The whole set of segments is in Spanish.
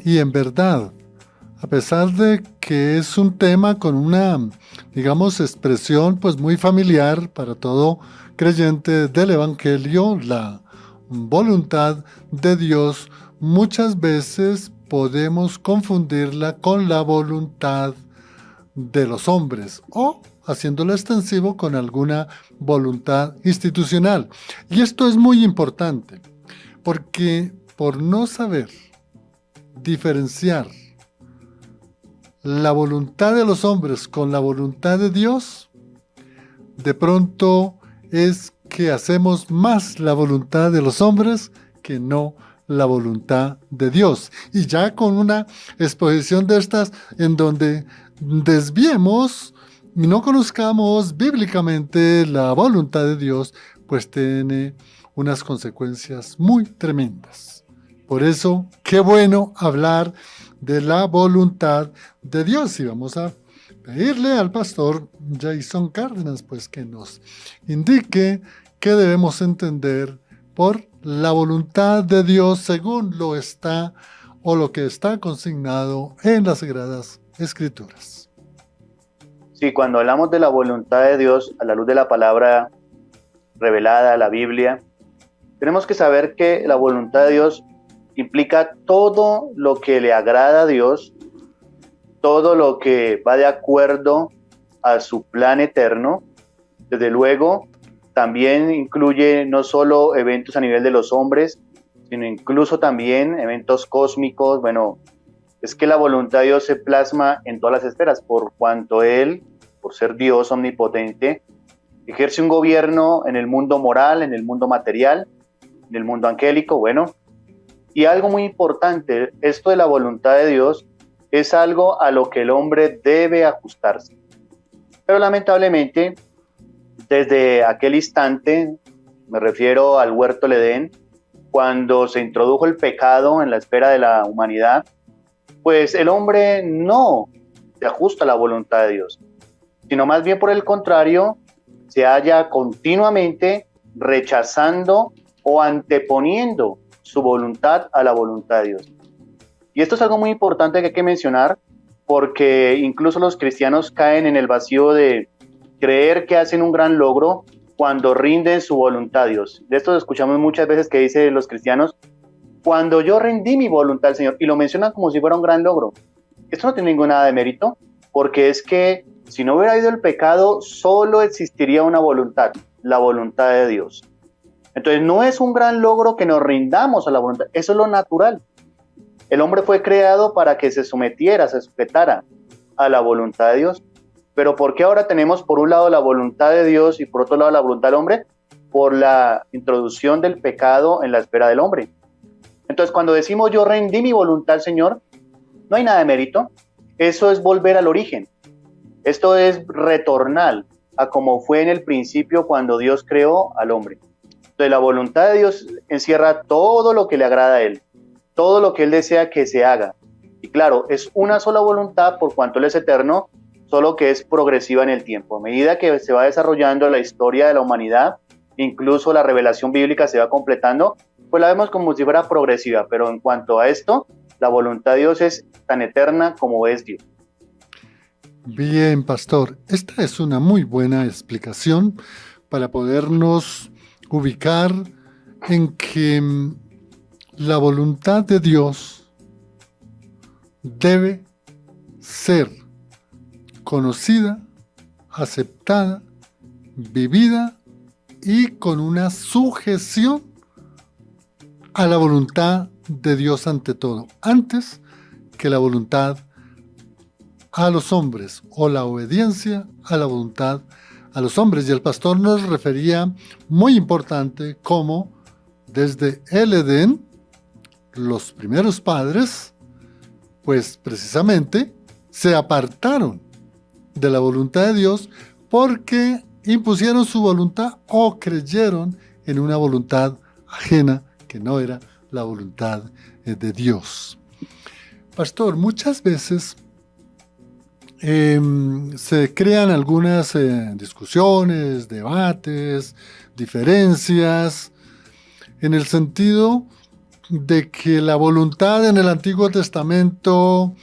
y en verdad. A pesar de que es un tema con una, digamos, expresión pues muy familiar para todo creyente del Evangelio, la voluntad de Dios, muchas veces podemos confundirla con la voluntad de los hombres o haciéndolo extensivo con alguna voluntad institucional. Y esto es muy importante porque por no saber diferenciar la voluntad de los hombres con la voluntad de Dios, de pronto es que hacemos más la voluntad de los hombres que no la voluntad de Dios. Y ya con una exposición de estas en donde desviemos y no conozcamos bíblicamente la voluntad de Dios, pues tiene unas consecuencias muy tremendas. Por eso, qué bueno hablar de la voluntad de Dios. Y vamos a pedirle al pastor Jason Cárdenas pues que nos indique qué debemos entender por la voluntad de Dios según lo está o lo que está consignado en las Sagradas Escrituras. Sí, cuando hablamos de la voluntad de Dios a la luz de la palabra revelada, la Biblia, tenemos que saber que la voluntad de Dios implica todo lo que le agrada a Dios, todo lo que va de acuerdo a su plan eterno. Desde luego, también incluye no solo eventos a nivel de los hombres, sino incluso también eventos cósmicos. Bueno, es que la voluntad de Dios se plasma en todas las esferas, por cuanto Él, por ser Dios omnipotente, ejerce un gobierno en el mundo moral, en el mundo material, en el mundo angélico. Bueno, y algo muy importante, esto de la voluntad de Dios es algo a lo que el hombre debe ajustarse. Pero lamentablemente, desde aquel instante, me refiero al huerto del Edén, cuando se introdujo el pecado en la esfera de la humanidad, pues el hombre no se ajusta a la voluntad de Dios, sino más bien por el contrario, se halla continuamente rechazando o anteponiendo su voluntad a la voluntad de Dios. Y esto es algo muy importante que hay que mencionar, porque incluso los cristianos caen en el vacío de creer que hacen un gran logro cuando rinden su voluntad a Dios. De esto escuchamos muchas veces que dicen los cristianos, cuando yo rendí mi voluntad al Señor, y lo mencionan como si fuera un gran logro. Esto no tiene ningún nada de mérito, porque es que si no hubiera habido el pecado, solo existiría una voluntad, la voluntad de Dios. Entonces no es un gran logro que nos rindamos a la voluntad, eso es lo natural. El hombre fue creado para que se sometiera, se sujetara a la voluntad de Dios. Pero ¿por qué ahora tenemos por un lado la voluntad de Dios y por otro lado la voluntad del hombre? Por la introducción del pecado en la esfera del hombre. Entonces cuando decimos yo rendí mi voluntad al Señor, no hay nada de mérito. Eso es volver al origen. Esto es retornar a como fue en el principio cuando Dios creó al hombre. Entonces la voluntad de Dios encierra todo lo que le agrada a Él, todo lo que Él desea que se haga. Y claro, es una sola voluntad por cuanto Él es eterno, solo que es progresiva en el tiempo. A medida que se va desarrollando la historia de la humanidad, incluso la revelación bíblica se va completando, pues la vemos como si fuera progresiva. Pero en cuanto a esto, la voluntad de Dios es tan eterna como es Dios. Bien, pastor, esta es una muy buena explicación para podernos ubicar en que la voluntad de Dios debe ser conocida, aceptada, vivida y con una sujeción a la voluntad de Dios ante todo, antes que la voluntad a los hombres o la obediencia a la voluntad a los hombres. Y el pastor nos refería muy importante cómo desde el Edén los primeros padres pues precisamente se apartaron de la voluntad de Dios porque impusieron su voluntad o creyeron en una voluntad ajena que no era la voluntad de Dios. Pastor, muchas veces se crean algunas discusiones, debates, diferencias, en el sentido de que la voluntad en el Antiguo Testamento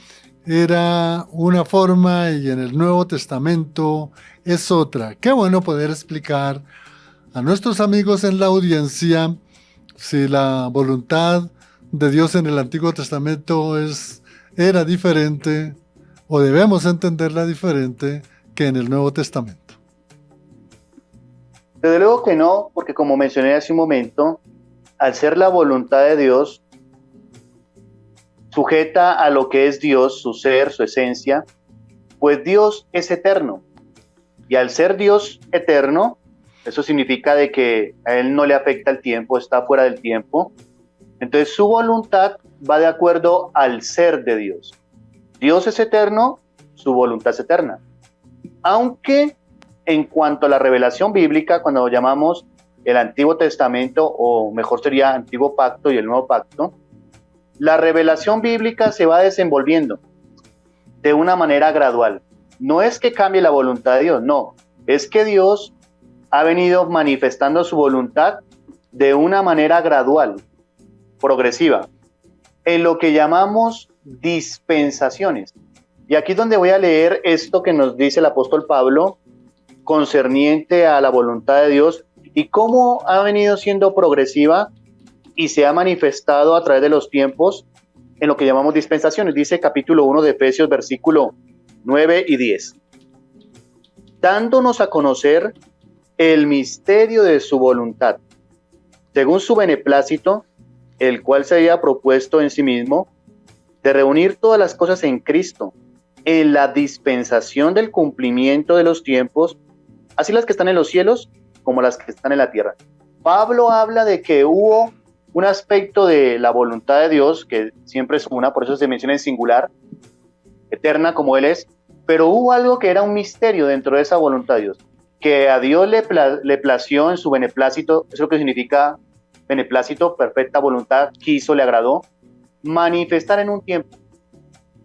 era una forma y en el Nuevo Testamento es otra. Qué bueno poder explicar a nuestros amigos en la audiencia si la voluntad de Dios en el Antiguo Testamento era diferente o debemos entenderla diferente que en el Nuevo Testamento. Desde luego que no, porque como mencioné hace un momento, al ser la voluntad de Dios sujeta a lo que es Dios, su ser, su esencia, pues Dios es eterno. Y al ser Dios eterno, eso significa de que a Él no le afecta el tiempo, está fuera del tiempo. Entonces su voluntad va de acuerdo al ser de Dios. Dios es eterno, su voluntad es eterna. Aunque en cuanto a la revelación bíblica, cuando lo llamamos el Antiguo Testamento, o mejor sería Antiguo Pacto y el Nuevo Pacto, la revelación bíblica se va desenvolviendo de una manera gradual. No es que cambie la voluntad de Dios, no. Es que Dios ha venido manifestando su voluntad de una manera gradual, progresiva, en lo que llamamos dispensaciones. Y aquí es donde voy a leer esto que nos dice el apóstol Pablo concerniente a la voluntad de Dios y cómo ha venido siendo progresiva y se ha manifestado a través de los tiempos en lo que llamamos dispensaciones. Dice capítulo 1 de Efesios, versículo 9 y 10. Dándonos a conocer el misterio de su voluntad, según su beneplácito, el cual se había propuesto en sí mismo, de reunir todas las cosas en Cristo, en la dispensación del cumplimiento de los tiempos, así las que están en los cielos como las que están en la tierra. Pablo habla de que hubo un aspecto de la voluntad de Dios, que siempre es una, por eso se menciona en singular, eterna como Él es, pero hubo algo que era un misterio dentro de esa voluntad de Dios, que a Dios le plació en su beneplácito, eso es lo que significa beneplácito, perfecta voluntad, quiso, le agradó, manifestar en un tiempo.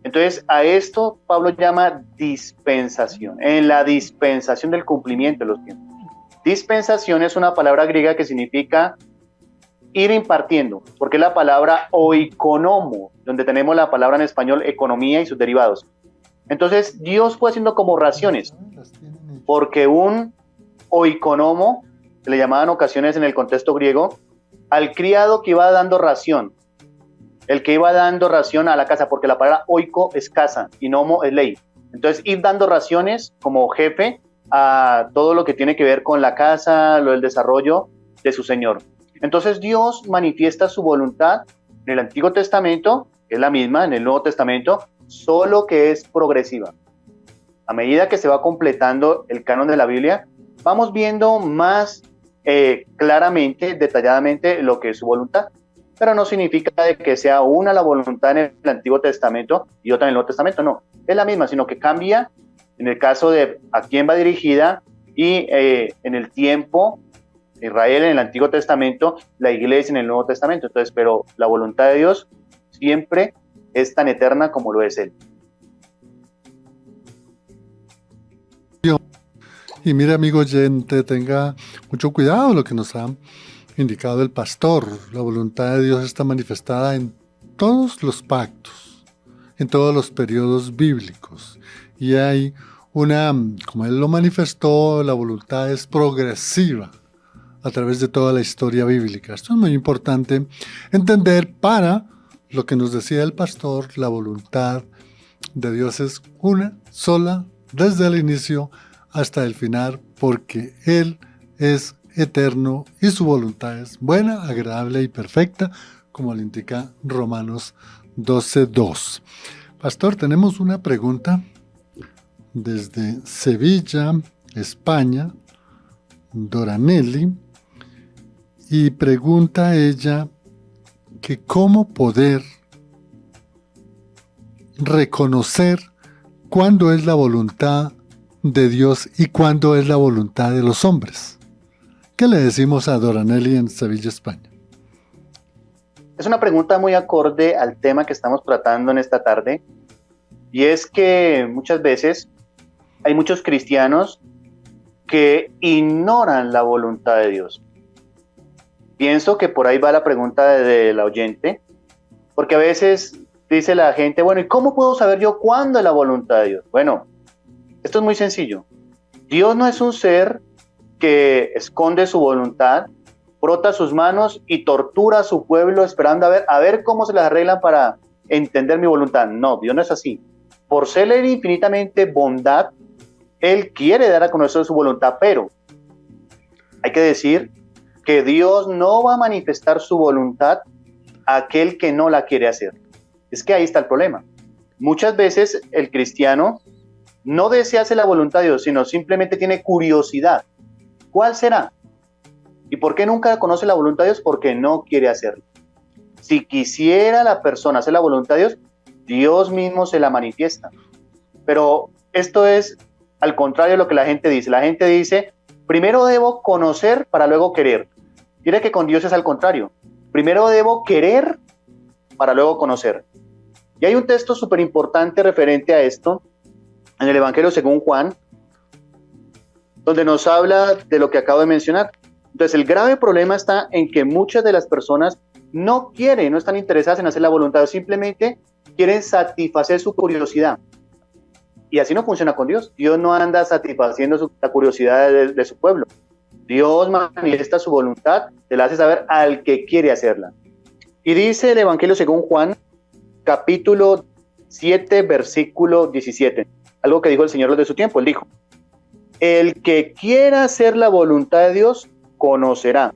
Entonces a esto Pablo llama dispensación, en la dispensación del cumplimiento de los tiempos. Dispensación es una palabra griega que significa ir impartiendo, porque es la palabra oikonomo, donde tenemos la palabra en español economía y sus derivados. Entonces Dios fue haciendo como raciones, porque un oikonomo, se le llamaban ocasiones en el contexto griego, al criado que iba dando ración, el que iba dando ración a la casa, porque la palabra oiko es casa y nomo es ley. Entonces ir dando raciones como jefe a todo lo que tiene que ver con la casa, lo del desarrollo de su señor. Entonces Dios manifiesta su voluntad en el Antiguo Testamento, que es la misma en el Nuevo Testamento, solo que es progresiva. A medida que se va completando el canon de la Biblia, vamos viendo más claramente, detalladamente lo que es su voluntad. Pero no significa de que sea una la voluntad en el Antiguo Testamento y otra en el Nuevo Testamento, no. Es la misma, sino que cambia en el caso de a quién va dirigida y en el tiempo, Israel en el Antiguo Testamento, la Iglesia en el Nuevo Testamento. Entonces, pero la voluntad de Dios siempre es tan eterna como lo es Él. Y mire, amigo oyente, tenga mucho cuidado lo que nos ha indicado el pastor. La voluntad de Dios está manifestada en todos los pactos, en todos los periodos bíblicos. Y hay como Él lo manifestó, la voluntad es progresiva a través de toda la historia bíblica. Esto es muy importante entender para lo que nos decía el pastor, la voluntad de Dios es una sola desde el inicio hasta el final, porque Él es eterno y su voluntad es buena, agradable y perfecta, como le indica Romanos 12:2. Pastor, tenemos una pregunta desde Sevilla, España, Doranelli, y pregunta ella que cómo poder reconocer cuándo es la voluntad de Dios y cuándo es la voluntad de los hombres. ¿Qué le decimos a Doranelli en Sevilla, España? Es una pregunta muy acorde al tema que estamos tratando en esta tarde, y es que muchas veces hay muchos cristianos que ignoran la voluntad de Dios. pienso que por ahí va la pregunta de la oyente, porque a veces dice la gente, bueno, ¿y cómo puedo saber yo cuándo es la voluntad de Dios? Bueno, esto es muy sencillo. Dios no es un ser que esconde su voluntad, frota sus manos y tortura a su pueblo esperando a ver cómo se las arreglan para entender mi voluntad. No, Dios no es así. Por ser Él infinitamente bondad, Él quiere dar a conocer su voluntad, pero hay que decir que Dios no va a manifestar su voluntad a aquel que no la quiere hacer. Es que ahí está el problema. Muchas veces el cristiano no desea hacer la voluntad de Dios, sino simplemente tiene curiosidad. ¿Cuál será? ¿Y por qué nunca conoce la voluntad de Dios? Porque no quiere hacerlo. Si quisiera la persona hacer la voluntad de Dios, Dios mismo se la manifiesta. Pero esto es al contrario de lo que la gente dice. La gente dice, primero debo conocer para luego querer. Mire que con Dios es al contrario. Primero debo querer para luego conocer. Y hay un texto súper importante referente a esto en el Evangelio según Juan, donde nos habla de lo que acabo de mencionar. Entonces, el grave problema está en que muchas de las personas no quieren, no están interesadas en hacer la voluntad, simplemente quieren satisfacer su curiosidad. Y así no funciona con Dios. Dios no anda satisfaciendo la curiosidad de su pueblo. Dios manifiesta su voluntad, se la hace saber al que quiere hacerla. Y dice el Evangelio según Juan, capítulo 7, versículo 17. Algo que dijo el Señor de su tiempo. Él dijo, el que quiera hacer la voluntad de Dios, conocerá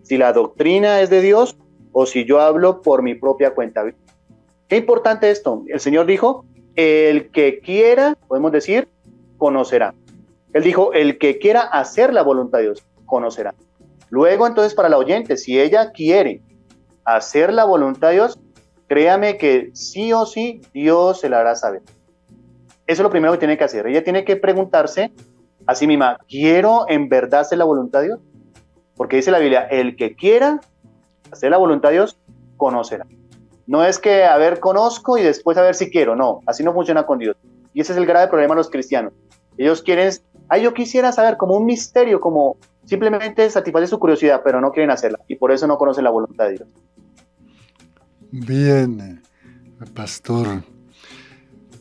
si la doctrina es de Dios o si yo hablo por mi propia cuenta. Qué importante esto. El Señor dijo, el que quiera, podemos decir, conocerá. Él dijo, el que quiera hacer la voluntad de Dios, conocerá. Luego, entonces, para la oyente, si ella quiere hacer la voluntad de Dios, créame que sí o sí, Dios se la hará saber. Eso es lo primero que tiene que hacer. Ella tiene que preguntarse a sí misma, ¿quiero en verdad hacer la voluntad de Dios? Porque dice la Biblia, el que quiera hacer la voluntad de Dios, conocerá. No es que, a ver, conozco y después a ver si quiero. No, así no funciona con Dios. Y ese es el grave problema de los cristianos. Ellos quieren, yo quisiera saber como un misterio, como simplemente satisfacer su curiosidad, pero no quieren hacerla. Y por eso no conocen la voluntad de Dios. Bien, pastor.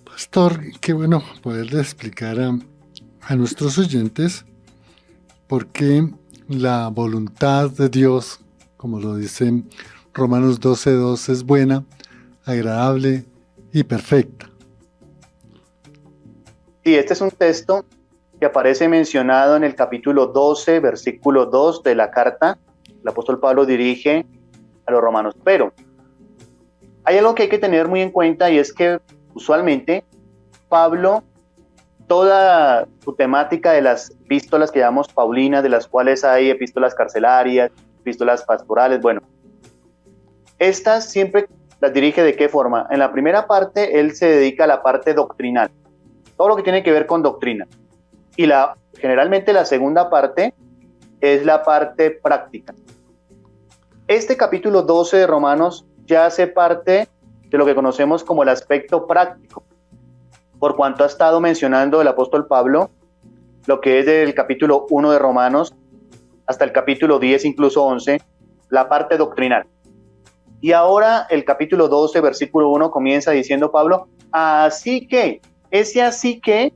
Pastor, qué bueno poderle explicar a nuestros oyentes por qué la voluntad de Dios, como lo dice Romanos 12:2, es buena, agradable y perfecta. Sí, este es un texto que aparece mencionado en el capítulo 12, versículo 2 de la carta. El apóstol Pablo dirige a los romanos. Pero hay algo que hay que tener muy en cuenta y es que usualmente Pablo, toda su temática de las epístolas que llamamos paulinas, de las cuales hay epístolas carcelarias, epístolas pastorales, bueno, estas siempre las dirige ¿de qué forma? En la primera parte, él se dedica a la parte doctrinal, todo lo que tiene que ver con doctrina. Y generalmente la segunda parte es la parte práctica. Este capítulo 12 de Romanos ya hace parte de lo que conocemos como el aspecto práctico, por cuanto ha estado mencionando el apóstol Pablo lo que es del capítulo 1 de Romanos hasta el capítulo 10, incluso 11, la parte doctrinal. Y ahora el capítulo 12, versículo 1 comienza diciendo Pablo, así que, ese así que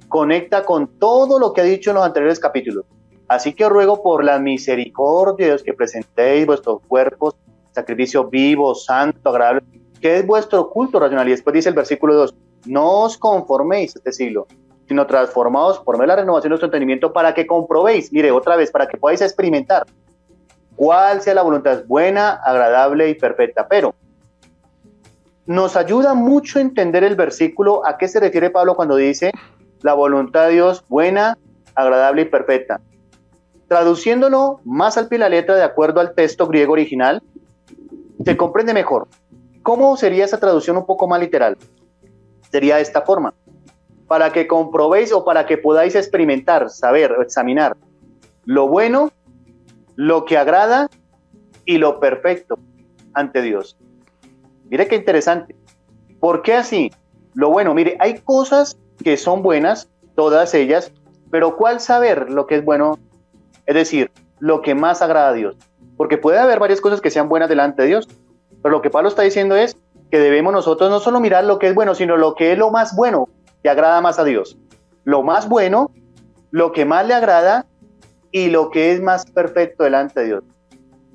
conecta con todo lo que ha dicho en los anteriores capítulos. Así que os ruego por la misericordia de Dios que presentéis vuestros cuerpos, sacrificio vivo, santo, agradable, que es vuestro culto racional. Y después dice el versículo 2, no os conforméis a este siglo, sino transformaos por medio de la renovación de vuestro entendimiento para que comprobéis, mire otra vez, para que podáis experimentar cuál sea la voluntad buena, agradable y perfecta. Pero nos ayuda mucho a entender el versículo, a qué se refiere Pablo cuando dice la voluntad de Dios buena, agradable y perfecta. Traduciéndolo más al pie de la letra de acuerdo al texto griego original, se comprende mejor. ¿Cómo sería esa traducción un poco más literal? Sería de esta forma: para que comprobéis o para que podáis experimentar, saber, examinar lo bueno, lo que agrada y lo perfecto ante Dios. Mire qué interesante. ¿Por qué así? Lo bueno, mire, hay cosas que son buenas, todas ellas, pero ¿cuál saber lo que es bueno? Es decir, lo que más agrada a Dios. porque puede haber varias cosas que sean buenas delante de Dios, pero lo que Pablo está diciendo es que debemos nosotros no solo mirar lo que es bueno, sino lo que es lo más bueno, que agrada más a Dios. Lo más bueno, lo que más le agrada y lo que es más perfecto delante de Dios.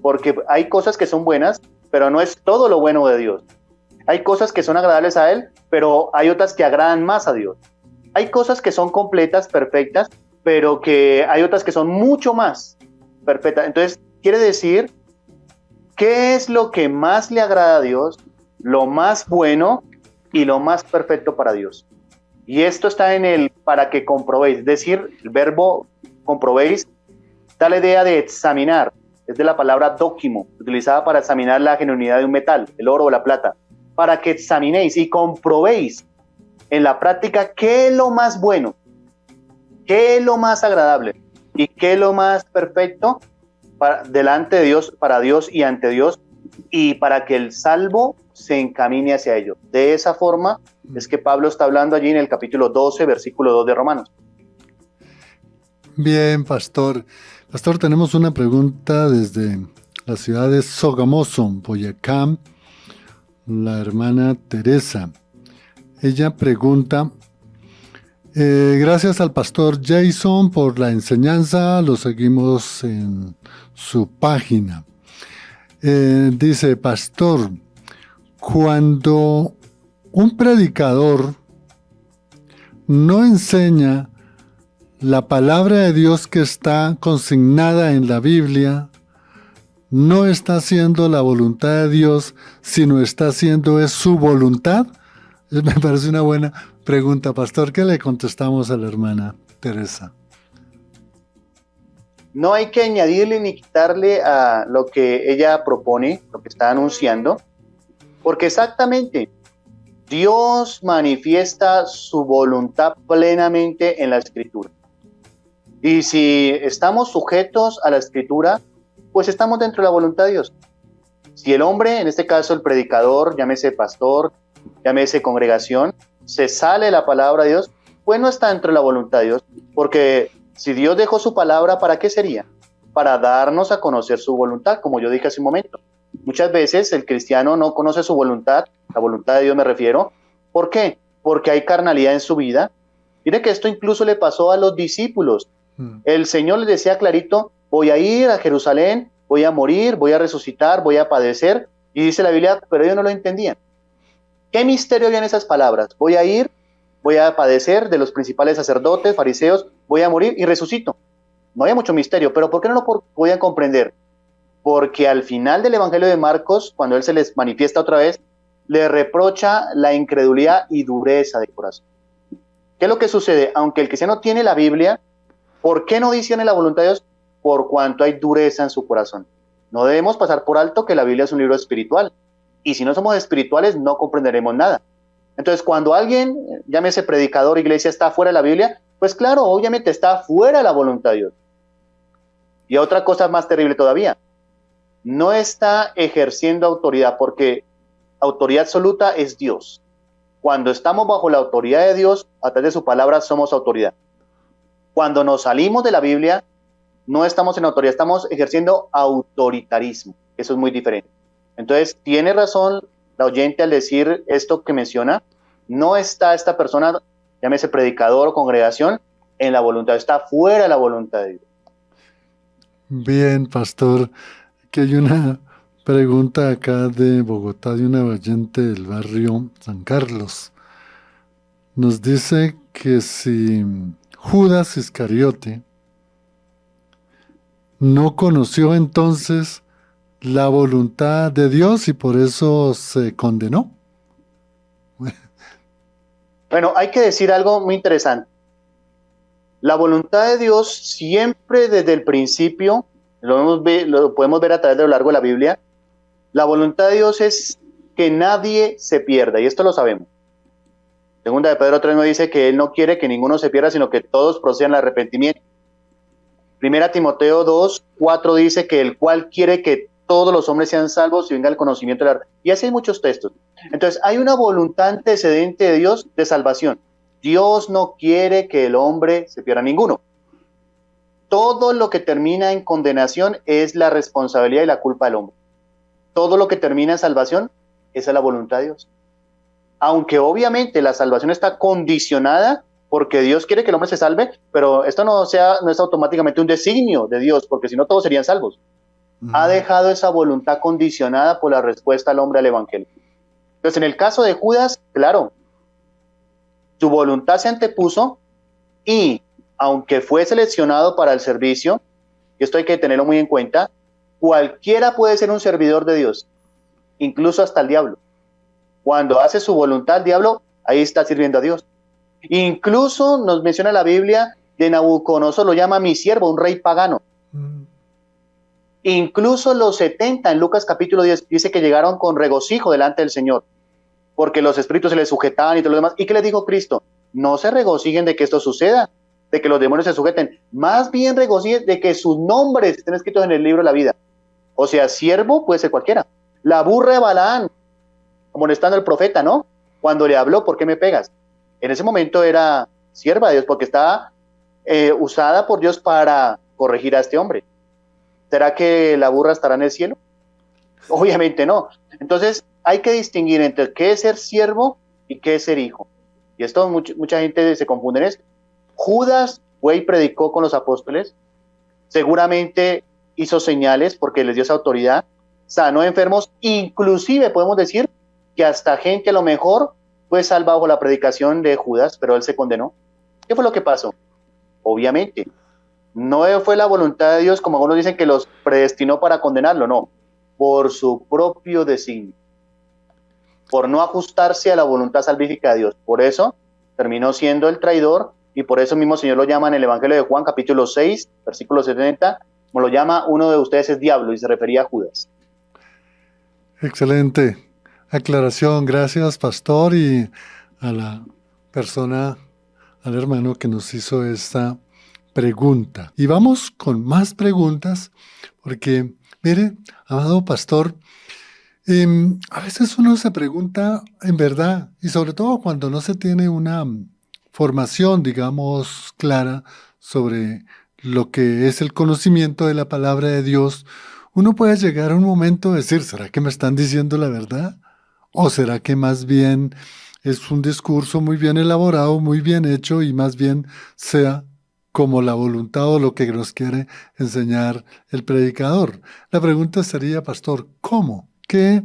Porque hay cosas que son buenas, pero no es todo lo bueno de Dios. Hay cosas que son agradables a Él, pero hay otras que agradan más a Dios. Hay cosas que son completas, perfectas, pero que hay otras que son mucho más perfectas. Entonces, quiere decir, ¿qué es lo que más le agrada a Dios? Lo más bueno y lo más perfecto para Dios. Y esto está en el para que comprobéis, es decir, el verbo comprobéis da la idea de examinar, es de la palabra dóquimo, utilizada para examinar la genuinidad de un metal, el oro o la plata, para que examinéis y comprobéis en la práctica qué es lo más bueno, qué es lo más agradable y qué es lo más perfecto delante de Dios, para Dios y ante Dios, y para que el salvo se encamine hacia ello. De esa forma es que Pablo está hablando allí en el capítulo 12, versículo 2 de Romanos. Bien, pastor. Pastor, tenemos una pregunta desde la ciudad de Sogamoso, Boyacá, la hermana Teresa. Ella pregunta, gracias al pastor Jason por la enseñanza, lo seguimos en su página. Dice, pastor, cuando un predicador no enseña la palabra de Dios que está consignada en la Biblia, no está haciendo la voluntad de Dios, sino está haciendo es su voluntad. Me parece una buena pregunta, pastor. ¿Qué le contestamos a la hermana Teresa? No hay que añadirle ni quitarle a lo que ella propone, lo que está anunciando, porque exactamente Dios manifiesta su voluntad plenamente en la Escritura. Y si estamos sujetos a la Escritura, pues estamos dentro de la voluntad de Dios. Si el hombre, en este caso el predicador, llámese pastor, llámese congregación, se sale de la palabra de Dios, pues no está dentro de la voluntad de Dios, porque si Dios dejó su palabra, ¿para qué sería? Para darnos a conocer su voluntad, como yo dije hace un momento. Muchas veces el cristiano no conoce su voluntad, la voluntad de Dios me refiero. ¿Por qué? Porque hay carnalidad en su vida. Mire que esto incluso le pasó a los discípulos. El Señor les decía clarito, voy a ir a Jerusalén, voy a morir, voy a resucitar, voy a padecer. Y dice la Biblia, pero ellos no lo entendían. ¿Qué misterio había en esas palabras? Voy a ir, voy a padecer de los principales sacerdotes, fariseos, voy a morir y resucito. No había mucho misterio, pero ¿por qué no lo podían comprender? Porque al final del Evangelio de Marcos, cuando él se les manifiesta otra vez, le reprocha la incredulidad y dureza de corazón. ¿Qué es lo que sucede? Aunque el cristiano tiene la Biblia, ¿por qué no discierne la voluntad de Dios? Por cuanto hay dureza en su corazón. No debemos pasar por alto que la Biblia es un libro espiritual. Y si no somos espirituales, no comprenderemos nada. Entonces, cuando alguien, llámese predicador, iglesia, está fuera de la Biblia, pues claro, obviamente está fuera de la voluntad de Dios. Y otra cosa más terrible todavía, no está ejerciendo autoridad, porque autoridad absoluta es Dios. Cuando estamos bajo la autoridad de Dios, a través de su palabra, somos autoridad. Cuando nos salimos de la Biblia, no estamos en autoridad, estamos ejerciendo autoritarismo. Eso es muy diferente. Entonces, tiene razón la oyente al decir esto que menciona. No está esta persona, llámese predicador o congregación, en la voluntad, está fuera de la voluntad de Dios. Bien, pastor, que hay una pregunta acá de Bogotá, de una oyente del barrio San Carlos. Nos dice que si Judas Iscariote no conoció entonces la voluntad de Dios y por eso se condenó. Bueno, hay que decir algo muy interesante. La voluntad de Dios siempre desde el principio, lo podemos ver a través de lo largo de la Biblia, la voluntad de Dios es que nadie se pierda, y esto lo sabemos. Segunda de Pedro 3 nos dice que Él no quiere que ninguno se pierda, sino que todos procedan al arrepentimiento. Primera Timoteo 2, 4 dice que el cual quiere que todos los hombres sean salvos y venga el conocimiento de la verdad. Y así hay muchos textos. Entonces, hay una voluntad antecedente de Dios de salvación. Dios no quiere que el hombre se pierda ninguno. todo lo que termina en condenación es la responsabilidad y la culpa del hombre. Todo lo que termina en salvación, esa es la voluntad de Dios. Aunque obviamente la salvación está condicionada porque Dios quiere que el hombre se salve, pero esto no es automáticamente un designio de Dios, porque si no todos serían salvos. Ha dejado esa voluntad condicionada por la respuesta al hombre al evangelio. Entonces, en el caso de Judas, claro, su voluntad se antepuso y aunque fue seleccionado para el servicio, y esto hay que tenerlo muy en cuenta, cualquiera puede ser un servidor de Dios, incluso hasta el diablo. Cuando hace su voluntad el diablo, ahí está sirviendo a Dios. Incluso nos menciona la Biblia de Nabucodonosor, lo llama mi siervo, un rey pagano. Incluso los 70 en Lucas capítulo 10 dice que llegaron con regocijo delante del Señor, porque los espíritus se les sujetaban y todo lo demás. ¿Y qué les dijo Cristo? No se regocijen de que esto suceda, de que los demonios se sujeten, más bien regocijen de que sus nombres estén escritos en el libro de la vida. O sea, siervo puede ser cualquiera. La burra de Balaán, amonestando al profeta, ¿no? Cuando le habló, ¿por qué me pegas? En ese momento era sierva de Dios, porque estaba usada por Dios para corregir a este hombre. ¿Será que la burra estará en el cielo? Obviamente no. Entonces hay que distinguir entre qué es ser siervo y qué es ser hijo. Y esto mucha gente se confunde en esto. Judas fue y predicó con los apóstoles, seguramente hizo señales porque les dio esa autoridad, sanó enfermos, inclusive podemos decir que hasta gente a lo mejor fue salva bajo la predicación de Judas, pero él se condenó. ¿Qué fue lo que pasó? Obviamente, no fue la voluntad de Dios, como algunos dicen que los predestinó para condenarlo, no, por su propio designio, por no ajustarse a la voluntad salvífica de Dios. Por eso terminó siendo el traidor y por eso mismo el Señor lo llama en el Evangelio de Juan, capítulo 6, versículo 70, como lo llama, uno de ustedes es diablo, y se refería a Judas. Excelente aclaración. Gracias, pastor, y a la persona, al hermano que nos hizo esta pregunta. Y vamos con más preguntas, porque, mire, amado pastor, a veces uno se pregunta en verdad, y sobre todo cuando no se tiene una formación, digamos, clara sobre lo que es el conocimiento de la palabra de Dios, uno puede llegar a un momento de decir, ¿será que me están diciendo la verdad? ¿O será que más bien es un discurso muy bien elaborado, muy bien hecho y más bien sea como la voluntad o lo que nos quiere enseñar el predicador? La pregunta sería, pastor, ¿cómo? ¿Qué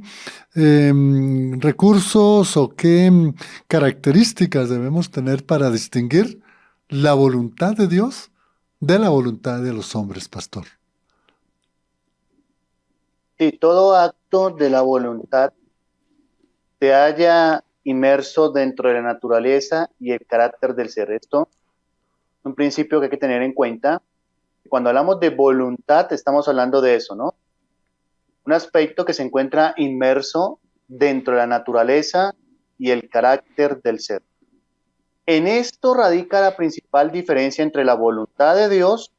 recursos o qué características debemos tener para distinguir la voluntad de Dios de la voluntad de los hombres, pastor? Si todo acto de la voluntad se halla inmerso dentro de la naturaleza y el carácter del ser, esto es un principio que hay que tener en cuenta. Cuando hablamos de voluntad, estamos hablando de eso, ¿no? Un aspecto que se encuentra inmerso dentro de la naturaleza y el carácter del ser. En esto radica la principal diferencia entre la voluntad de Dios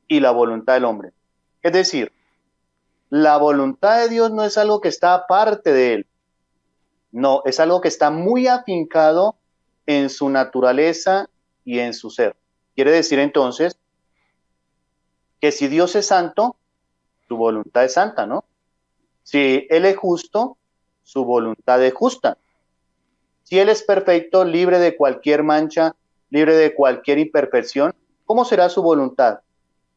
y la voluntad del hombre. Es decir, la voluntad de Dios no es algo que está aparte de él. No, es algo que está muy afincado en su naturaleza y en su ser. Quiere decir entonces que si Dios es santo, su voluntad es santa, ¿no? Si Él es justo, su voluntad es justa. Si Él es perfecto, libre de cualquier mancha, libre de cualquier imperfección, ¿cómo será su voluntad?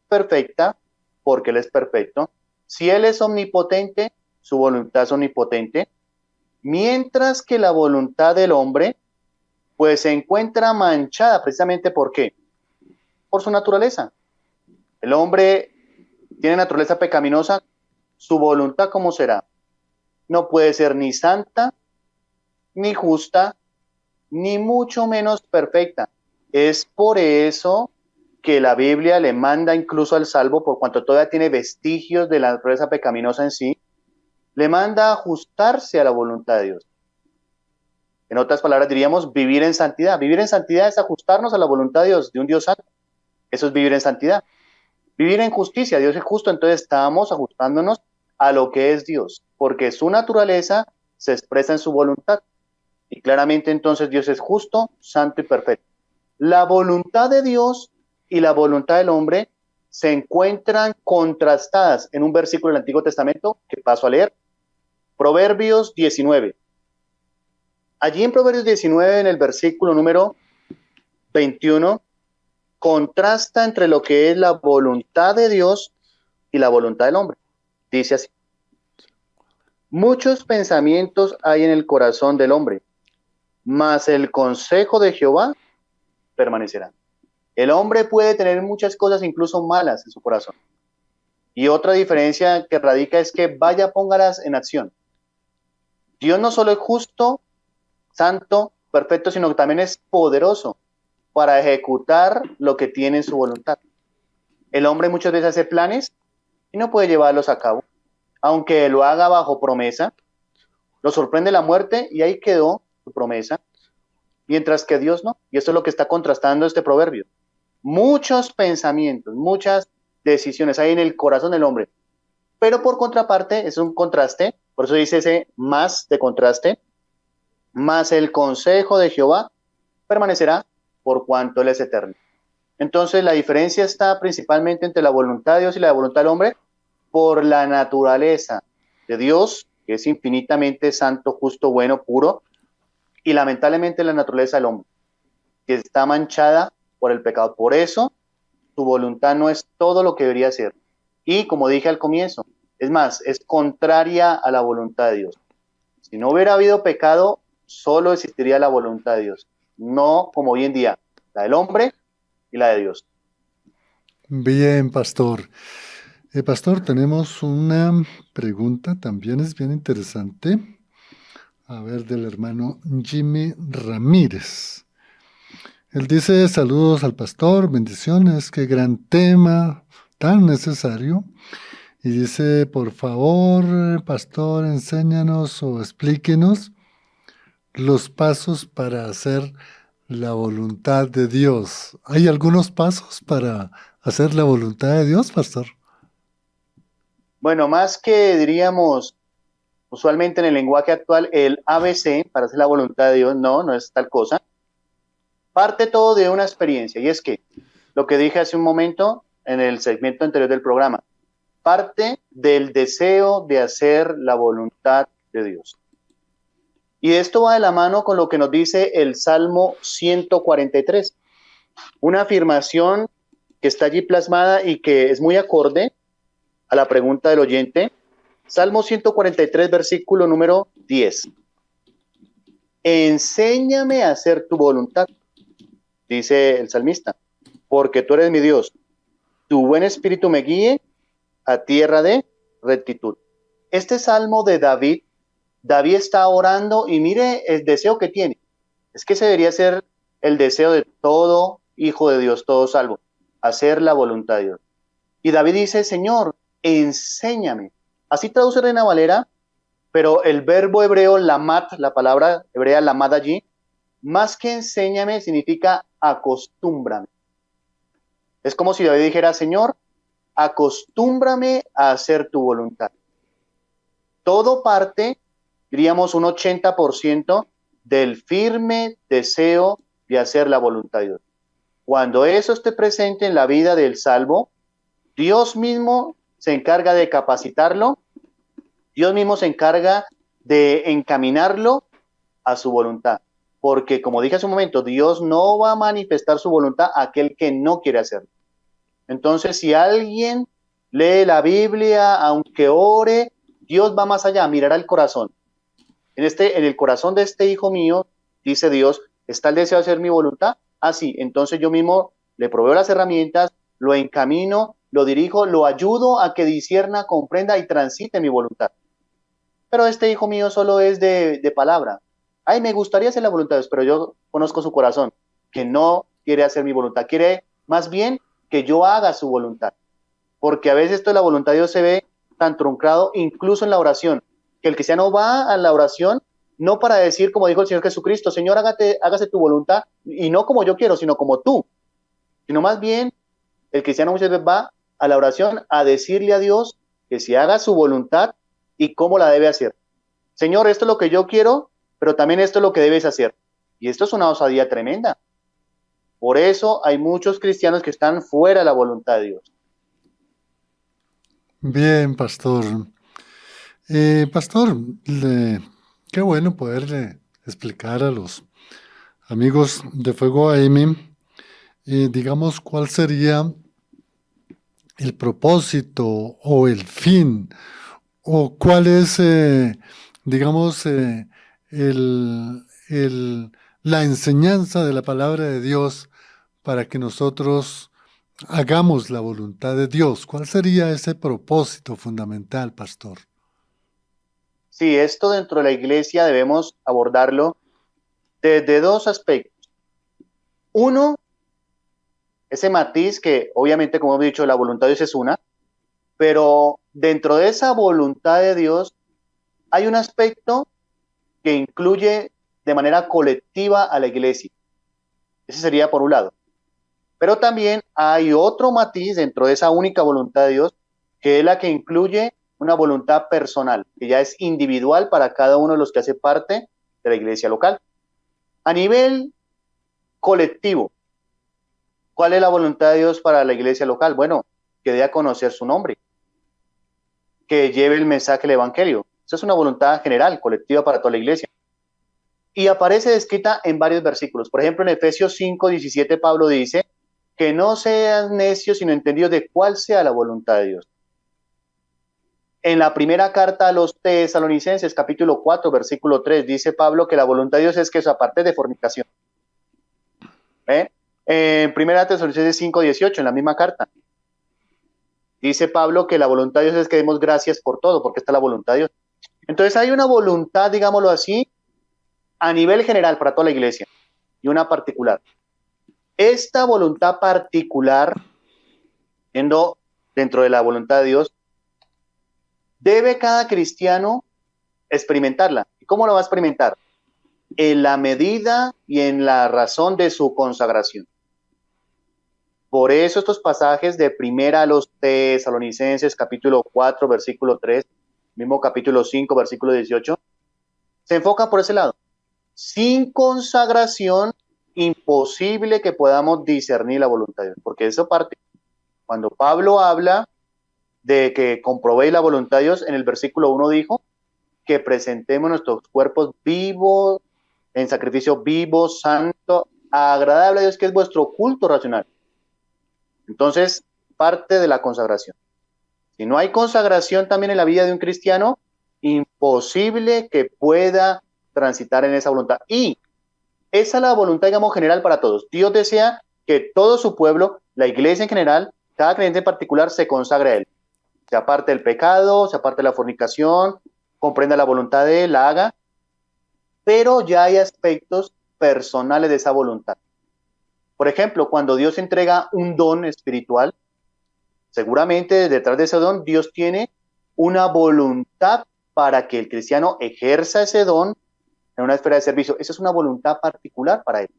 Perfecta, porque Él es perfecto. Si Él es omnipotente, su voluntad es omnipotente. Mientras que la voluntad del hombre, pues se encuentra manchada precisamente ¿por qué? Por su naturaleza. El hombre tiene naturaleza pecaminosa, su voluntad ¿cómo será? No puede ser ni santa, ni justa, ni mucho menos perfecta. Es por eso que la Biblia le manda incluso al salvo, por cuanto todavía tiene vestigios de la naturaleza pecaminosa en sí, le manda a ajustarse a la voluntad de Dios. En otras palabras diríamos vivir en santidad. Vivir en santidad es ajustarnos a la voluntad de Dios, de un Dios santo. Eso es vivir en santidad. Vivir en justicia, Dios es justo, entonces estamos ajustándonos a lo que es Dios, porque su naturaleza se expresa en su voluntad. Y claramente entonces Dios es justo, santo y perfecto. La voluntad de Dios y la voluntad del hombre se encuentran contrastadas en un versículo del Antiguo Testamento que paso a leer. Proverbios 19. Allí en Proverbios 19, en el versículo número 21, contrasta entre lo que es la voluntad de Dios y la voluntad del hombre. Dice así: muchos pensamientos hay en el corazón del hombre, mas el consejo de Jehová permanecerá. El hombre puede tener muchas cosas, incluso malas, en su corazón. Y otra diferencia que radica es que vaya, póngalas en acción. Dios no solo es justo, santo, perfecto, sino que también es poderoso para ejecutar lo que tiene en su voluntad. El hombre muchas veces hace planes y no puede llevarlos a cabo. Aunque lo haga bajo promesa, lo sorprende la muerte y ahí quedó su promesa, mientras que Dios no. Y esto es lo que está contrastando este proverbio. Muchos pensamientos, muchas decisiones hay en el corazón del hombre, pero por contraparte es un contraste, por eso dice ese más de contraste, más el consejo de Jehová permanecerá por cuanto Él es eterno. Entonces la diferencia está principalmente entre la voluntad de Dios y la voluntad del hombre por la naturaleza de Dios, que es infinitamente santo, justo, bueno, puro, y lamentablemente la naturaleza del hombre, que está manchada por el pecado. Por eso, su voluntad no es todo lo que debería ser. Y como dije al comienzo, es más, es contraria a la voluntad de Dios. Si no hubiera habido pecado, solo existiría la voluntad de Dios, no como hoy en día, la del hombre y la de Dios. Bien, pastor. Pastor, tenemos una pregunta, también es bien interesante. A ver, del hermano Jimmy Ramírez. Él dice: saludos al pastor, bendiciones, qué gran tema, tan necesario. Y dice: por favor, pastor, enséñanos o explíquenos los pasos para hacer la voluntad de Dios. ¿Hay algunos pasos para hacer la voluntad de Dios, pastor? Bueno, más que diríamos usualmente en el lenguaje actual, el ABC, para hacer la voluntad de Dios, no es tal cosa. Parte todo de una experiencia, y es que lo que dije hace un momento en el segmento anterior del programa, parte del deseo de hacer la voluntad de Dios. Y esto va de la mano con lo que nos dice el Salmo 143, una afirmación que está allí plasmada y que es muy acorde a la pregunta del oyente. Salmo 143, versículo número 10. Enséñame a hacer tu voluntad, dice el salmista, porque tú eres mi Dios. Tu buen espíritu me guíe a tierra de rectitud. Este salmo de David está orando y mire el deseo que tiene. Es que ese debería ser el deseo de todo hijo de Dios, todo salvo, hacer la voluntad de Dios. Y David dice: Señor, enséñame. Así traduce Reina Valera, pero el verbo hebreo lamad, la palabra hebrea lamad allí, más que enséñame significa acostúmbrame. Es como si David dijera: Señor, acostúmbrame a hacer tu voluntad. Todo parte, diríamos un 80%, del firme deseo de hacer la voluntad de Dios. Cuando eso esté presente en la vida del salvo, Dios mismo se encarga de capacitarlo, Dios mismo se encarga de encaminarlo a su voluntad. Porque, como dije hace un momento, Dios no va a manifestar su voluntad a aquel que no quiere hacerlo. Entonces, si alguien lee la Biblia, aunque ore, Dios va más allá, mirará el corazón. En el corazón de este hijo mío, dice Dios, ¿está el deseo de hacer mi voluntad? Sí, entonces yo mismo le proveo las herramientas, lo encamino, lo dirijo, lo ayudo a que discierna, comprenda y transite mi voluntad. Pero este hijo mío solo es de palabra. Me gustaría hacer la voluntad de Dios, pero yo conozco su corazón, que no quiere hacer mi voluntad, quiere más bien que yo haga su voluntad. Porque a veces esto de la voluntad de Dios se ve tan truncado, incluso en la oración, que el cristiano va a la oración no para decir, como dijo el Señor Jesucristo: Señor, hágase tu voluntad, y no como yo quiero, sino como tú. Sino más bien, el cristiano muchas veces va a la oración a decirle a Dios que si haga su voluntad y cómo la debe hacer. Señor, esto es lo que yo quiero, pero también esto es lo que debes hacer. Y esto es una osadía tremenda. Por eso hay muchos cristianos que están fuera de la voluntad de Dios. Bien, pastor. Pastor, qué bueno poderle explicar a los amigos de Fuego AM, digamos, cuál sería el propósito o el fin, o cuál es, digamos, la enseñanza de la palabra de Dios para que nosotros hagamos la voluntad de Dios. ¿Cuál sería ese propósito fundamental, pastor? Sí, esto dentro de la iglesia debemos abordarlo desde dos aspectos. Uno, ese matiz que obviamente, como hemos dicho, la voluntad de Dios es una, pero dentro de esa voluntad de Dios hay un aspecto que incluye de manera colectiva a la iglesia. Ese sería por un lado. Pero también hay otro matiz dentro de esa única voluntad de Dios, que es la que incluye una voluntad personal, que ya es individual para cada uno de los que hace parte de la iglesia local. A nivel colectivo, ¿cuál es la voluntad de Dios para la iglesia local? Bueno, que dé a conocer su nombre, que lleve el mensaje del evangelio. Esa es una voluntad general, colectiva para toda la iglesia. Y aparece descrita en varios versículos. Por ejemplo, en Efesios 5:17 Pablo dice que no sean necios, sino entendidos de cuál sea la voluntad de Dios. En la primera carta a los tesalonicenses, capítulo 4, versículo 3, dice Pablo que la voluntad de Dios es que se aparte de fornicación. En primera Tesalonicenses 5:18, en la misma carta, dice Pablo que la voluntad de Dios es que demos gracias por todo, porque está la voluntad de Dios. Entonces hay una voluntad, digámoslo así, a nivel general para toda la iglesia y una particular. Esta voluntad particular, siendo dentro de la voluntad de Dios, debe cada cristiano experimentarla. ¿Y cómo lo va a experimentar? En la medida y en la razón de su consagración. Por eso estos pasajes de primera a los tesalonicenses, capítulo 4, versículo 3, mismo capítulo 5, versículo 18, se enfocan por ese lado. Sin consagración, imposible que podamos discernir la voluntad de Dios, porque eso parte. Cuando Pablo habla de que comprobéis la voluntad de Dios, en el versículo 1 dijo que presentemos nuestros cuerpos vivos, en sacrificio vivo, santo, agradable a Dios, que es vuestro culto racional. Entonces, parte de la consagración. Si no hay consagración también en la vida de un cristiano, imposible que pueda transitar en esa voluntad. Y esa es la voluntad, digamos, general para todos. Dios desea que todo su pueblo, la iglesia en general, cada creyente en particular, se consagre a Él. Se aparte del pecado, se aparte de la fornicación, comprenda la voluntad de Él, la haga, pero ya hay aspectos personales de esa voluntad. Por ejemplo, cuando Dios entrega un don espiritual, seguramente detrás de ese don Dios tiene una voluntad para que el cristiano ejerza ese don en una esfera de servicio. Esa es una voluntad particular para él.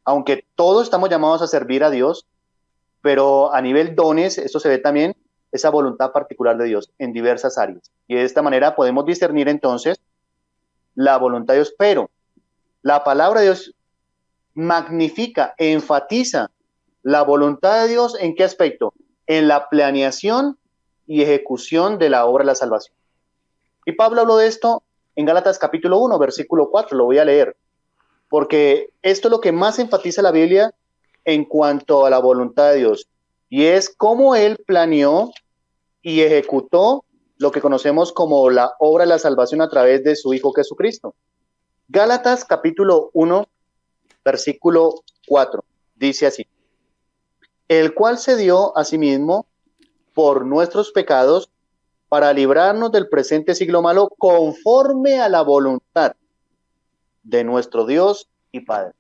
Aunque todos estamos llamados a servir a Dios, pero a nivel dones, eso se ve también esa voluntad particular de Dios en diversas áreas. Y de esta manera podemos discernir entonces la voluntad de Dios, pero la palabra de Dios magnifica, enfatiza la voluntad de Dios en qué aspecto? En la planeación y ejecución de la obra de la salvación. Y Pablo habló de esto en Gálatas capítulo 1, versículo 4, lo voy a leer, porque esto es lo que más enfatiza la Biblia en cuanto a la voluntad de Dios, y es cómo Él planeó y ejecutó lo que conocemos como la obra de la salvación a través de su Hijo Jesucristo. Gálatas capítulo 1, versículo 4, dice así: el cual se dio a sí mismo por nuestros pecados para librarnos del presente siglo malo conforme a la voluntad de nuestro Dios y Padre.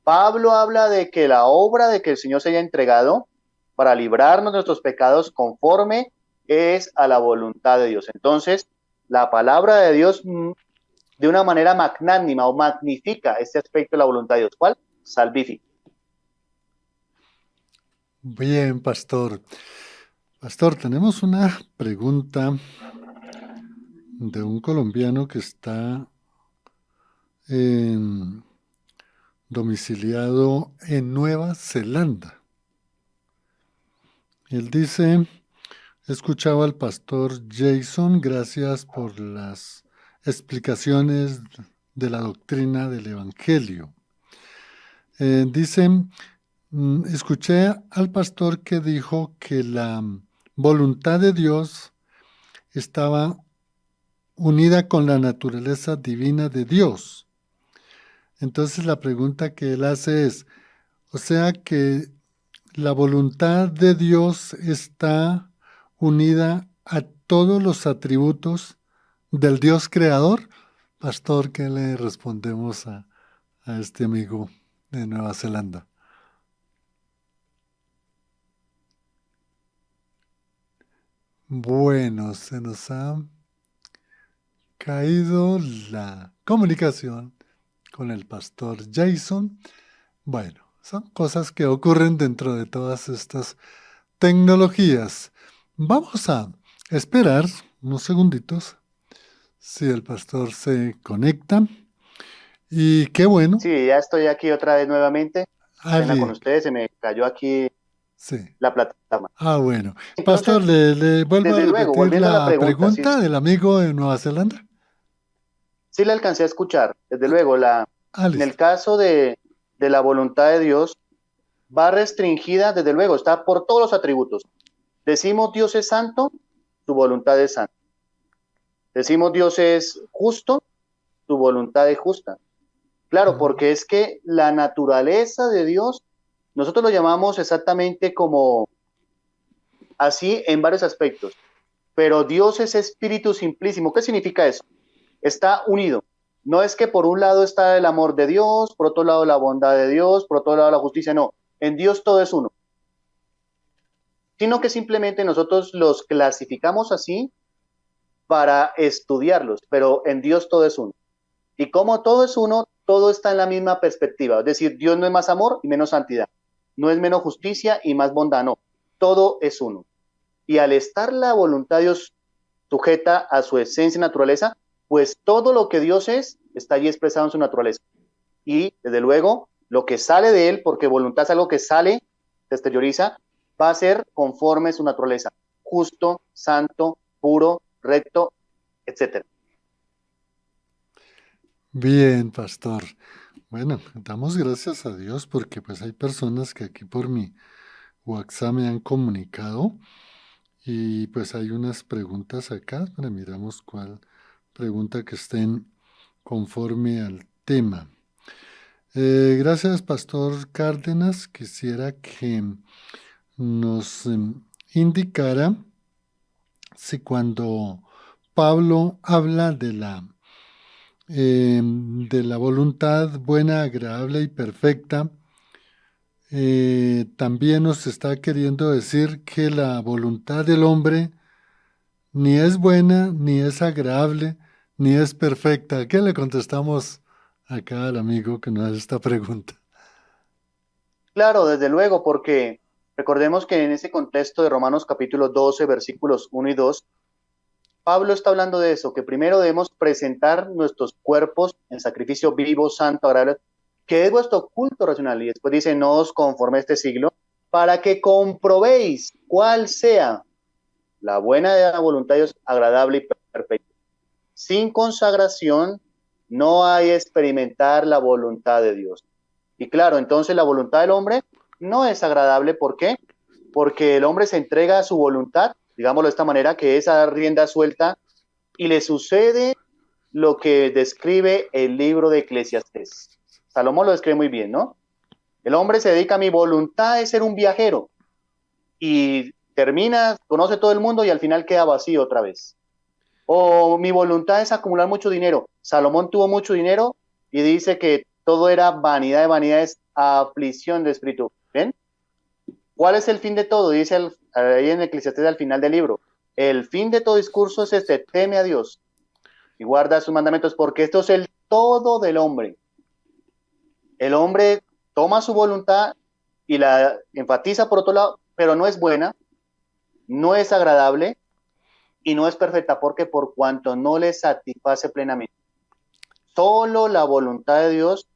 Pablo habla de que la obra de que el Señor se haya entregado para librarnos de nuestros pecados conforme es a la voluntad de Dios. Entonces, la palabra de Dios de una manera magnánima o magnifica este aspecto de la voluntad de Dios. ¿Cuál? Salvífica. Bien, pastor. Pastor, tenemos una pregunta de un colombiano que está domiciliado en Nueva Zelanda. Él dice, He escuchado al pastor Jason, gracias por las explicaciones de la doctrina del Evangelio. Dicen, escuché al pastor que dijo que la voluntad de Dios estaba unida con la naturaleza divina de Dios. Entonces la pregunta que él hace es, o sea que la voluntad de Dios está unida a todos los atributos del Dios creador. Pastor, ¿qué le respondemos a este amigo de Nueva Zelanda? Bueno, se nos ha caído la comunicación con el pastor Jason. Bueno, son cosas que ocurren dentro de todas estas tecnologías. Vamos a esperar unos segunditos si el pastor se conecta. Y qué bueno. Sí, ya estoy aquí otra vez nuevamente. Pena con Ali, ustedes, se me cayó aquí sí. la plataforma. Bueno. Entonces, Pastor, ¿le vuelvo a desde luego, repetir volviendo a la la pregunta, pregunta del amigo de Nueva Zelanda? sí la alcancé a escuchar. Desde luego, en el Listo. caso de la voluntad de Dios, va restringida, desde luego, está por todos los atributos. Decimos Dios es santo, su voluntad es santa. Decimos Dios es justo, su voluntad es justa. Claro, porque es que la naturaleza de Dios, nosotros lo llamamos exactamente como así en varios aspectos, pero Dios es espíritu simplísimo. ¿Qué significa eso? Está unido. No es que por un lado está el amor de Dios, por otro lado la bondad de Dios, por otro lado la justicia, no. En Dios todo es uno. Sino que simplemente nosotros los clasificamos así para estudiarlos, pero en Dios todo es uno. Y como todo es uno, todo está en la misma perspectiva. Es decir, Dios no es más amor y menos santidad. No es menos justicia y más bondad, no. Todo es uno. Y al estar la voluntad de Dios sujeta a su esencia y naturaleza, pues todo lo que Dios es está allí expresado en su naturaleza. Y desde luego, lo que sale de él, porque voluntad es algo que sale, se exterioriza, va a ser conforme a su naturaleza. Justo, santo, puro, recto, etcétera. Bien, pastor. Bueno, damos gracias a Dios porque pues hay personas que aquí por mi WhatsApp me han comunicado y pues hay unas preguntas acá. Bueno, miramos cuál pregunta que estén conforme al tema. Gracias, Pastor Cárdenas. Quisiera que nos indicara si cuando Pablo habla de la voluntad buena, agradable y perfecta, también nos está queriendo decir que la voluntad del hombre ni es buena, ni es agradable, ni es perfecta. ¿Qué le contestamos acá al amigo que nos hace esta pregunta? Claro, desde luego, porque recordemos que en ese contexto de Romanos capítulo 12, versículos 1 y 2, Pablo está hablando de eso, que primero debemos presentar nuestros cuerpos en sacrificio vivo, santo, agradable, que es vuestro culto racional. Y después dice, no os conforme a este siglo, para que comprobéis cuál sea la buena de la voluntad de Dios, agradable y perfecta. Sin consagración no hay experimentar la voluntad de Dios. Y claro, entonces la voluntad del hombre no es agradable. ¿Por qué? Porque el hombre se entrega a su voluntad, digámoslo de esta manera, que es a dar rienda suelta, y le sucede lo que describe el libro de Eclesiastés. Salomón lo describe muy bien, ¿no? El hombre se dedica a mi voluntad de ser un viajero y termina, conoce todo el mundo y al final queda vacío otra vez. O mi voluntad es acumular mucho dinero. Salomón tuvo mucho dinero y dice que todo era vanidad de vanidades, aflicción de espíritu. ¿Ven? ¿Cuál es el fin de todo? Dice ahí en Eclesiastés al final del libro. El fin de todo discurso es este, teme a Dios y guarda sus mandamientos, porque esto es el todo del hombre. El hombre toma su voluntad y la enfatiza por otro lado, pero no es buena, no es agradable y no es perfecta, porque por cuanto no le satisface plenamente. Solo la voluntad de Dios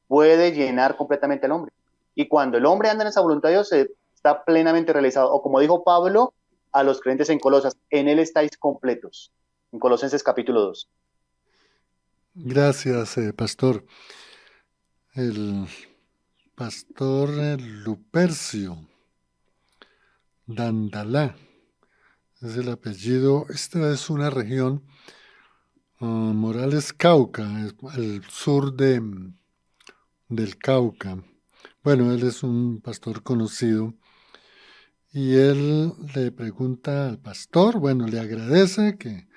puede llenar completamente al hombre. Y cuando el hombre anda en esa voluntad de Dios, está plenamente realizado. O como dijo Pablo a los creyentes en Colosas, en Él estáis completos, en Colosenses capítulo 2. Gracias, pastor. El pastor Lupercio Dandalá es el apellido. Esta es una región, Morales Cauca, al sur del Cauca. Bueno, él es un pastor conocido y él le pregunta al pastor, bueno, le agradece que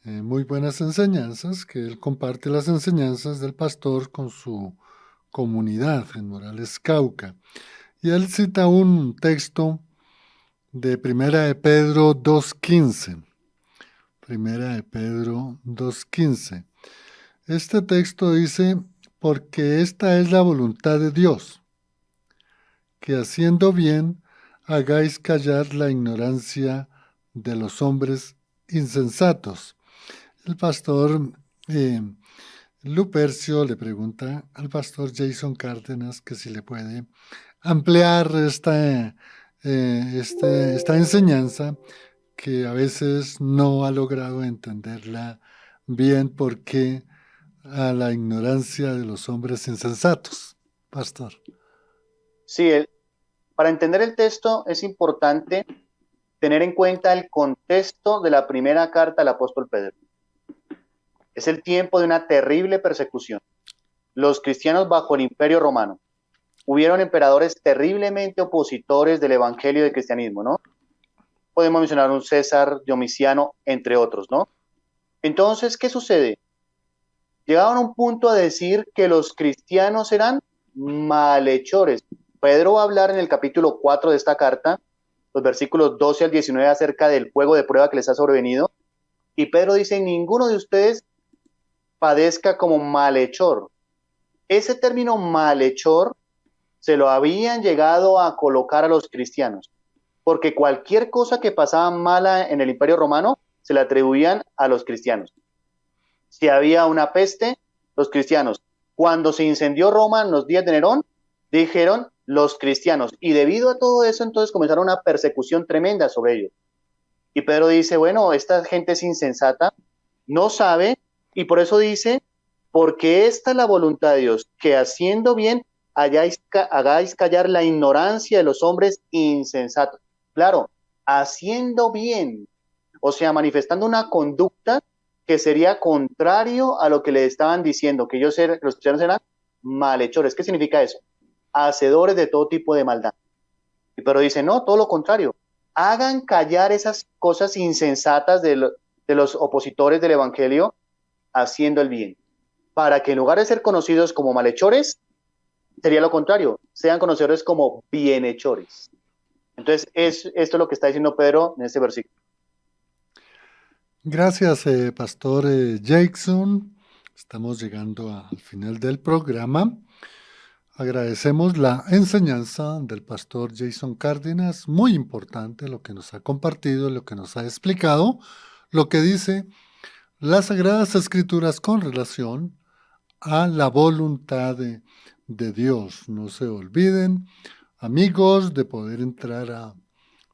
muy buenas enseñanzas, que él comparte las enseñanzas del pastor con su comunidad en Morales Cauca. Y él cita un texto de Primera de Pedro 2.15. Primera de Pedro 2.15. Este texto dice, porque esta es la voluntad de Dios, que haciendo bien hagáis callar la ignorancia de los hombres insensatos. El pastor Lupercio le pregunta al pastor Jason Cárdenas que si le puede ampliar esta enseñanza que a veces no ha logrado entenderla bien porque a la ignorancia de los hombres insensatos. Pastor. Sí, para entender el texto es importante tener en cuenta el contexto de la primera carta del apóstol Pedro. Es el tiempo de una terrible persecución. Los cristianos bajo el Imperio Romano. Hubieron emperadores terriblemente opositores del evangelio del cristianismo, ¿no? Podemos mencionar un César, Domiciano, entre otros, ¿no? Entonces, ¿qué sucede? Llegaban a un punto a decir que los cristianos eran malhechores. Pedro va a hablar en el capítulo 4 de esta carta, los versículos 12 al 19, acerca del fuego de prueba que les ha sobrevenido. Y Pedro dice, ninguno de ustedes padezca como malhechor. Ese término malhechor se lo habían llegado a colocar a los cristianos, porque cualquier cosa que pasaba mala en el Imperio Romano se le atribuían a los cristianos. Si había una peste, los cristianos. Cuando se incendió Roma en los días de Nerón, dijeron los cristianos. Y debido a todo eso, entonces comenzaron una persecución tremenda sobre ellos. Y Pedro dice, bueno, esta gente es insensata, no sabe, y por eso dice, porque esta es la voluntad de Dios, que haciendo bien hagáis callar la ignorancia de los hombres insensatos. Claro, haciendo bien, o sea, manifestando una conducta que sería contrario a lo que le estaban diciendo, que los cristianos eran malhechores. ¿Qué significa eso? Hacedores de todo tipo de maldad. Pero dice, no, todo lo contrario. Hagan callar esas cosas insensatas de los opositores del evangelio haciendo el bien, para que en lugar de ser conocidos como malhechores, sería lo contrario, sean conocedores como bienhechores. Entonces, esto es lo que está diciendo Pedro en este versículo. Gracias, pastor Jackson. Estamos llegando al final del programa. Agradecemos la enseñanza del pastor Jason Cárdenas, muy importante lo que nos ha compartido, lo que nos ha explicado, lo que dice las Sagradas Escrituras con relación a la voluntad de Dios. No se olviden, amigos, de poder entrar a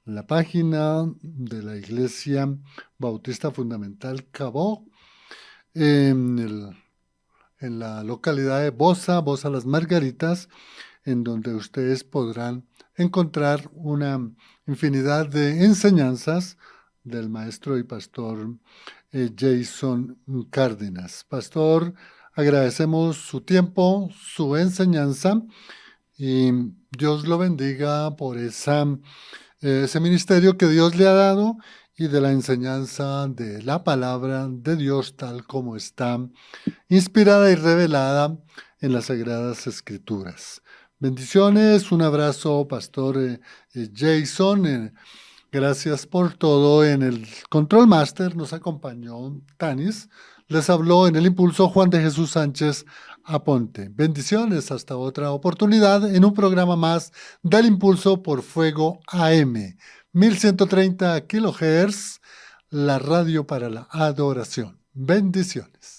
la página de la Iglesia Bautista Fundamental Cabó, en la localidad de Bosa Las Margaritas, en donde ustedes podrán encontrar una infinidad de enseñanzas del maestro y pastor Jason Cárdenas. Pastor, agradecemos su tiempo, su enseñanza, y Dios lo bendiga por ese ministerio que Dios le ha dado y de la enseñanza de la palabra de Dios tal como está inspirada y revelada en las Sagradas Escrituras. Bendiciones, un abrazo, pastor Jason. Gracias por todo. En el Control Master nos acompañó Tanis. Les habló en el impulso Juan de Jesús Sánchez Aponte. Bendiciones, hasta otra oportunidad en un programa más del Impulso por Fuego AM. 1130 kHz, la radio para la adoración. Bendiciones.